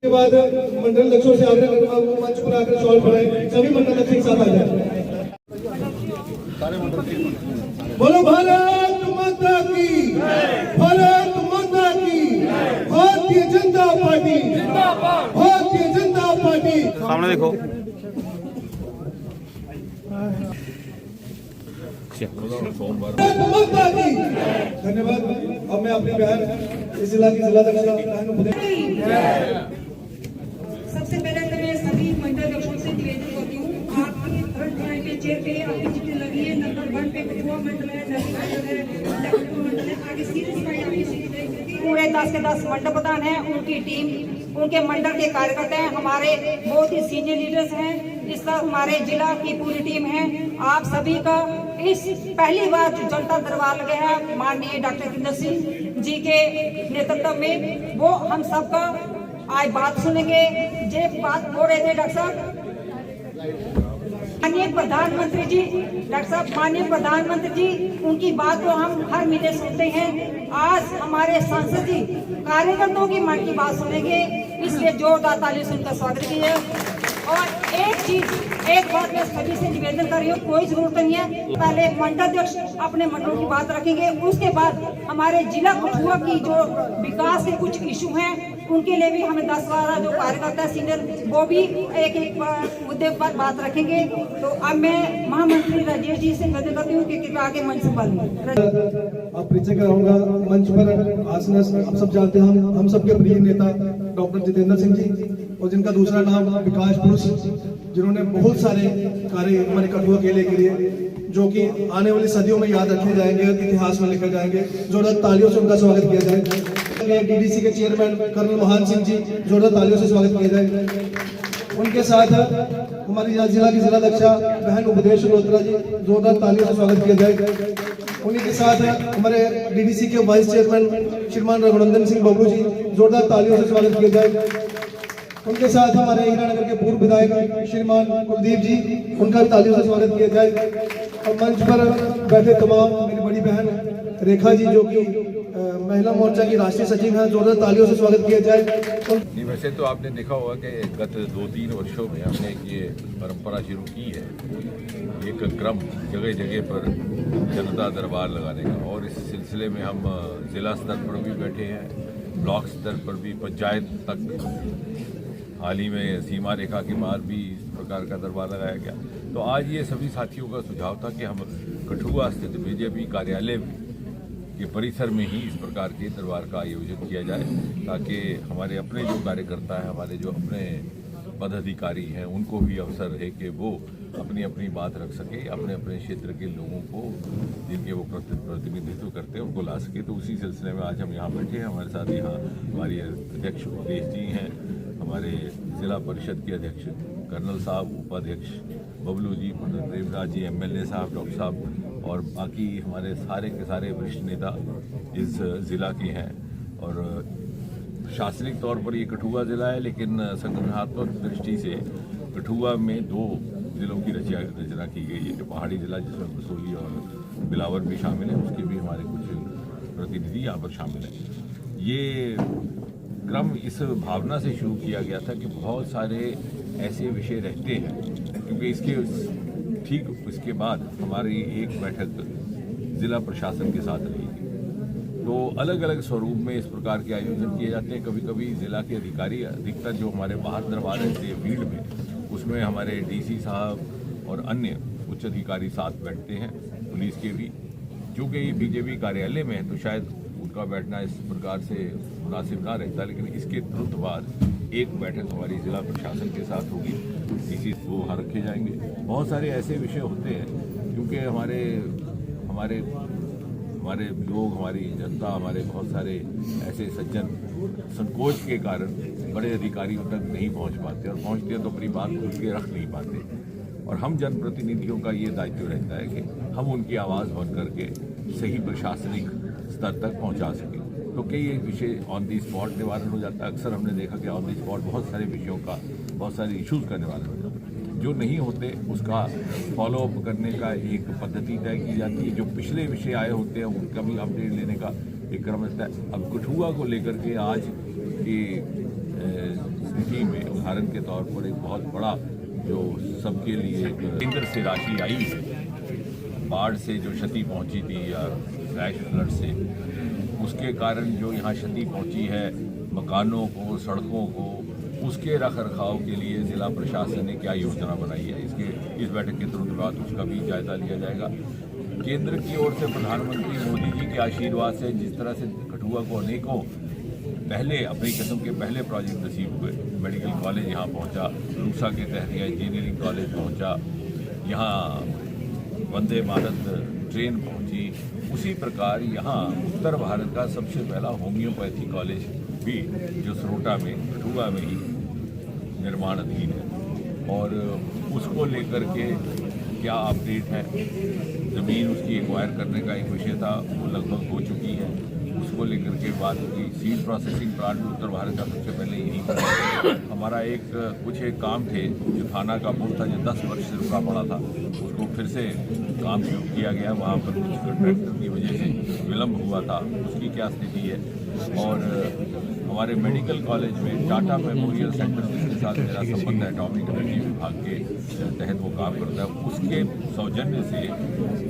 के बाद मंडल अध्यक्षों से आग्रह करूंगा वो मंच पर आकर शॉल पढ़ाएं। सभी मंडल अध्यक्ष एक साथ आ जाए। बोलो भारत माता की, भारत माता की, भारतीय जनता पार्टी, भारतीय जनता पार्टी। सामने देखो। माता की धन्यवाद। अब मैं अपनी बहन इस जिला की जिलाध्यक्ष सबसे पहले तो मैं सभी मंडल अध्यक्षों से निवेदन करती हूँ, आपकी फ्रंट लाइन पे चेयर पे आपकी जितनी लगी है, नंबर 1 पे कठुआ मंडल है, नदी मंडल है, लखनऊ मंडल है, आगे सीरीज बाई आपकी सीरीज पूरे 10 के 10 मंडल प्रधान हैं, उनकी टीम, उनके मंडल के कार्यकर्ता हैं, हमारे बहुत ही सीनियर लीडर्स हैं, इस तरह हमारे जिला की पूरी टीम है। आप सभी का इस पहली बार जो जनता दरबार लगे हैं माननीय डॉक्टर जितेंद्र सिंह जी के नेतृत्व में, वो हम सबका आज बात सुनेंगे। जे बात बोल रहे थे डॉक्टर साहब, माननीय प्रधानमंत्री जी, डॉक्टर साहब माननीय प्रधानमंत्री जी, उनकी बात को हम हर महीने सुनते हैं। आज हमारे सांसद जी कार्यकर्ताओं की मन की बात सुनेंगे, इसलिए जोरदार तालियों से उनका स्वागत कीजिए। और एक बात मैं सभी से निवेदन कर रही हूँ, कोई जरूरत नहीं है, पहले मंडल अध्यक्ष अपने मंडलों की बात रखेंगे, उसके बाद हमारे जिला कठुआ की जो विकास के कुछ इशू हैं उनके लिए भी हमें 10-12 जो कार्यकर्ता सीनियर वो भी एक मुद्दे पर बात रखेंगे। तो अब मैं महामंत्री राजेश जी से निवेदन करती हूँ कि कृपया आगे मंच संभालिए। आप परिचय कराऊंगा मंच पर आसन आप सब जानते हैं, हम सबके प्रिय नेता डॉक्टर जितेंद्र सिंह जी, और जिनका दूसरा नाम विकास पुरुष, जिन्होंने बहुत सारे कार्य हमारे कठुआ केले के लिए जो कि आने वाली सदियों में याद रखे जाएंगे, इतिहास में लिखे जाएंगे। जोरदार तालियों से उनका स्वागत किया जाए। डीडीसी के चेयरमैन कर्नल महान सिंह जी, जोरदार तालियों से स्वागत किया जाए। उनके साथ हमारी जिला की जिलाध्यक्षा बहन उपदेश रोत्रा जी, जोरदार तालियों से स्वागत किया जाए। उन्हीं के साथ हमारे डीडीसी के वाइस चेयरमैन श्रीमान रघुनंदन सिंह बबलू जी, जोरदार तालियों से स्वागत किया जाए। उनके साथ हमारे हीरानगर के पूर्व विधायक श्रीमान कुलदीप जी, उनका तालियों से स्वागत किया जाए। और मंच पर बैठे तमाम मेरी बड़ी बहन रेखा जी, जो कि महिला मोर्चा की राष्ट्रीय सचिव हैं, जोरदार तालियों से स्वागत किया जाए। नहीं, वैसे तो आपने देखा होगा कि गत 2-3 वर्षों में हमने ये परंपरा शुरू की है, एक क्रम जगह जगह पर जनता दरबार लगाने का, और इस सिलसिले में हम जिला स्तर पर भी बैठे हैं, ब्लॉक स्तर पर भी, पंचायत तक। हाल ही में सीमा रेखा के पार भी इस प्रकार का दरबार लगाया गया। तो आज ये सभी साथियों का सुझाव था कि हम कठुआ स्थित बीजेपी कार्यालय के परिसर में ही इस प्रकार के दरबार का आयोजन किया जाए, ताकि हमारे अपने जो कार्यकर्ता हैं, हमारे जो अपने पदाधिकारी हैं, उनको भी अवसर है कि वो अपनी अपनी बात रख सके, अपने अपने क्षेत्र के लोगों को जिनके वो प्रतिनिधित्व करते हैं उनको ला सके। तो उसी सिलसिले में आज हम यहाँ बैठे हैं। हमारे साथ यहाँ हमारी अध्यक्ष उपदेश जी हैं, हमारे जिला परिषद के अध्यक्ष कर्नल साहब, उपाध्यक्ष बबलू जी, देवराज जी, एमएलए साहब, डॉक्टर साहब, और बाकी हमारे सारे के सारे वरिष्ठ नेता इस जिला के हैं। और शासनिक तौर पर ये कठुआ जिला है, लेकिन संगठनात्मक दृष्टि से कठुआ में 2 जिलों की रचना की गई है। जो पहाड़ी जिला जिसमें कसोली और बिलावर भी शामिल है, उसके भी हमारे कुछ प्रतिनिधि यहाँ पर शामिल हैं। ये क्रम इस भावना से शुरू किया गया था कि बहुत सारे ऐसे विषय रहते हैं, क्योंकि ठीक इसके बाद हमारी एक बैठक जिला प्रशासन के साथ रहेगी। तो अलग अलग स्वरूप में इस प्रकार के आयोजन किए जाते हैं। कभी कभी जिला के अधिकारी अधिकतर जो हमारे बाहर दरबार रहते हैं फील्ड में, उसमें हमारे डीसी साहब और अन्य उच्च अधिकारी साथ बैठते हैं, पुलिस के भी। चूँकि ये बीजेपी कार्यालय में है तो शायद उनका बैठना इस प्रकार से मुनासिब ना रहता, लेकिन इसके तुरंत बाद एक बैठक हमारी जिला प्रशासन के साथ होगी, इसी वो वहाँ रखे जाएंगे। बहुत सारे ऐसे विषय होते हैं, क्योंकि हमारे लोग, हमारी जनता, हमारे बहुत सारे ऐसे सज्जन संकोच के कारण बड़े अधिकारियों तक नहीं पहुँच पाते, और पहुँचते हैं तो अपनी बात खुल के रख नहीं पाते। और हम जनप्रतिनिधियों का ये दायित्व रहता है कि हम उनकी आवाज़ बन करके सही प्रशासनिक स्तर तक पहुँचा सकें। तो कई एक विषय ऑन दी स्पॉट निवारण हो जाता है। अक्सर हमने देखा कि ऑन दी स्पॉट बहुत सारे विषयों का, बहुत सारे इश्यूज़ का निवारण हो जाता है। जो नहीं होते उसका फॉलोअप करने का एक पद्धति तय की जाती है। जो पिछले विषय आए होते हैं उनका भी अपडेट लेने का एक क्रम रहता है। अब कठुआ को लेकर के आज की उदाहरण के तौर पर एक बहुत बड़ा जो सबके लिए केंद्र से राशि आई है, बाढ़ से जो क्षति पहुंची थी या फ्लैश फ्लड से, उसके कारण जो यहाँ क्षति पहुंची है मकानों को, सड़कों को, उसके रख रखाव के लिए जिला प्रशासन ने क्या योजना बनाई है, इस बैठक के तुरंत बाद उसका भी जायजा लिया जाएगा। केंद्र की ओर से प्रधानमंत्री मोदी जी के आशीर्वाद से जिस तरह से कठुआ को अनेकों पहले अपनी किस्म के पहले प्रोजेक्ट नसीब हुए, मेडिकल कॉलेज यहाँ पहुँचा, रूसा के तहत यहाँ इंजीनियरिंग कॉलेज पहुँचा, यहाँ वंदे भारत ट्रेन पहुँची, उसी प्रकार यहाँ उत्तर भारत का सबसे पहला होम्योपैथी कॉलेज भी जो सरोटा में कठुआ में ही निर्माणाधीन है, और उसको लेकर के क्या अपडेट है। ज़मीन उसकी एक्वायर करने का एक विषय था, वो लगभग हो चुकी है, उसको लेकर के बात होगी। सीड प्रोसेसिंग प्लांट भी उत्तर भारत का सबसे पहले यहीं पर हमारा एक काम थे जो थाना का पुल था जो 10 वर्ष से रुका पड़ा था, उसको फिर से काम शुरू किया गया। वहाँ पर कुछ कंट्रैक्टर की वजह से विलम्ब हुआ था, उसकी क्या स्थिति है। और हमारे मेडिकल कॉलेज में टाटा मेमोरियल सेंटर जिसके साथ मेरा संबंध है, एटॉमिक एनर्जी विभाग के तहत वो काम करता है, उसके सौजन्य से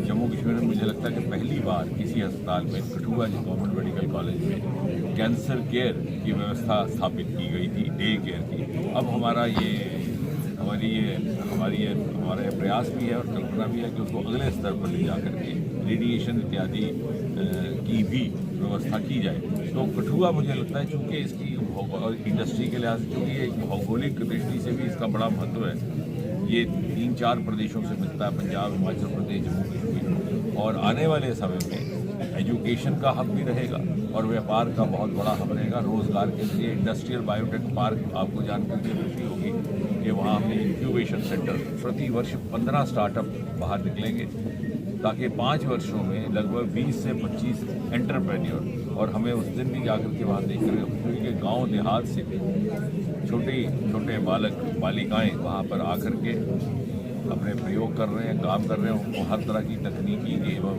जम्मू कश्मीर में मुझे लगता है कि पहली बार किसी अस्पताल में, कठुआ जी गवर्नमेंट मेडिकल कॉलेज में कैंसर केयर की व्यवस्था स्थापित की गई थी, डे केयर की। अब हमारा हमारा प्रयास भी है और कल्पना भी है कि उसको अगले स्तर पर ले जा करके रेडिएशन इत्यादि की भी व्यवस्था की जाए। तो कठुआ मुझे लगता है चूँकि इसकी इंडस्ट्री के लिहाज से, चूँकि एक भौगोलिक दृष्टि से भी इसका बड़ा महत्व है, ये 3-4 प्रदेशों से मिलता है, पंजाब, हिमाचल प्रदेश, जम्मू कश्मीर, और आने वाले समय में एजुकेशन का हब भी रहेगा और व्यापार का बहुत बड़ा हब रहेगा। रोजगार के लिए इंडस्ट्रियल बायोटेक पार्क, आपको जानकर के खुशी होगी कि वहाँ हमने इंक्यूबेशन सेंटर, प्रति वर्ष 15 स्टार्टअप बाहर निकलेंगे, ताकि 5 वर्षों में लगभग 20 से 25 एंटरप्रेन्योर, और हमें उस दिन भी जाकर के वहाँ देख कर के गाँव देहात से छोटे बालक बालिकाएँ वहाँ पर आकर के अपने प्रयोग कर रहे हैं, काम कर रहे हैं। उनको हर तरह की तकनीकी एवं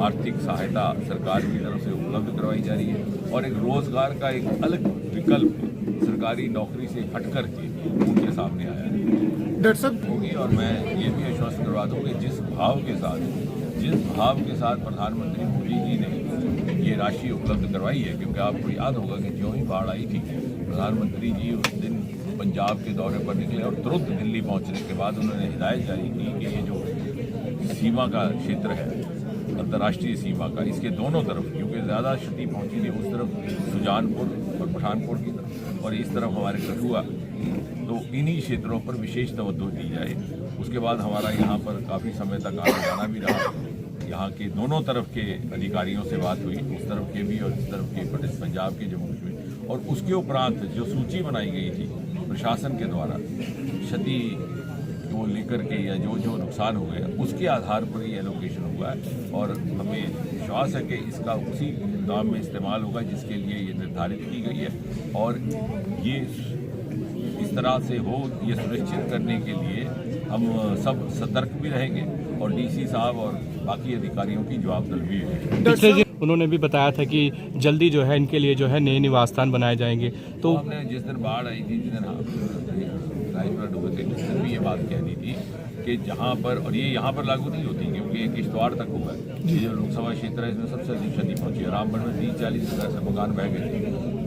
आर्थिक सहायता सरकार की तरफ से उपलब्ध करवाई जा रही है, और एक रोज़गार का एक अलग विकल्प सरकारी नौकरी से हट कर के उनके सामने आया है। डॉक्टर साहब होगी, और मैं ये भी आश्वस्त करवा दूँ कि जिस भाव के साथ प्रधानमंत्री मोदी जी ने ये राशि उपलब्ध करवाई है, क्योंकि आपको याद होगा कि जो ही बाढ़ आई थी, प्रधानमंत्री जी उस दिन पंजाब के दौरे पर निकले और तुरंत दिल्ली पहुंचने के बाद उन्होंने हिदायत जारी की कि ये जो सीमा का क्षेत्र है, अंतर्राष्ट्रीय सीमा का, इसके दोनों तरफ, क्योंकि ज़्यादा क्षति पहुंची थी उस तरफ सुजानपुर और पठानकोट की तरफ, और इस तरफ हमारे कठुआ, तो इन्हीं क्षेत्रों पर विशेष तवज्जो दी जाए। उसके बाद हमारा यहाँ पर काफ़ी समय तक आना जाना भी रहा, यहाँ के दोनों तरफ के अधिकारियों से बात हुई, उस तरफ के भी और इस तरफ के पंजाब के, जम्मू कश्मीर, और उसके उपरांत जो सूची बनाई गई थी प्रशासन के द्वारा क्षति को लेकर के या जो नुकसान हुए उसके आधार पर ही एलोकेशन हुआ है, और हमें विश्वास है कि इसका उसी दाम में इस्तेमाल होगा जिसके लिए ये निर्धारित की गई है, और ये इस तरह से हो, ये सुनिश्चित करने के लिए हम सब सतर्क भी रहेंगे, और डीसी साहब और बाकी अधिकारियों की जवाबदेही भी है। उन्होंने भी बताया था कि जल्दी जो है इनके लिए जो है नए निवास स्थान बनाए जाएंगे। तो हमने जिस दिन बाढ़ आई थी, जिस दिन राजपुरा डूबे थे, उस दिन भी ये बात कहनी थी कि जहाँ पर, और ये यहाँ पर लागू नहीं होती क्योंकि ये किश्तवाड़ तक हुआ है, ये जो लोकसभा क्षेत्र है इसमें सबसे अधिक क्षति पहुँची है। रामगढ़ में 30-40 हज़ार से मकान बह गए थे,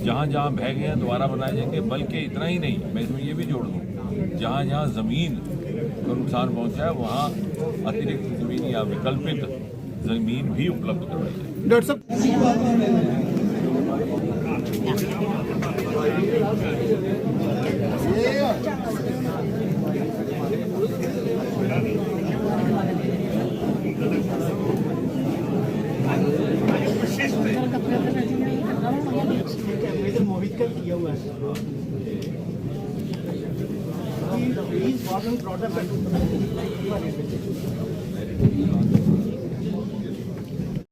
जहाँ बह गए हैं दोबारा बनाए जाएंगे। बल्कि इतना ही नहीं, मैं इसमें ये भी जोड़ दूँ, जहाँ ज़मीन को नुकसान पहुँचा है वहाँ अतिरिक्त ज़मीन या विकल्पित ज़मीन भी उपलब्ध करवाई जाए। डॉक्टर साहब मोहित का किया हुआ है।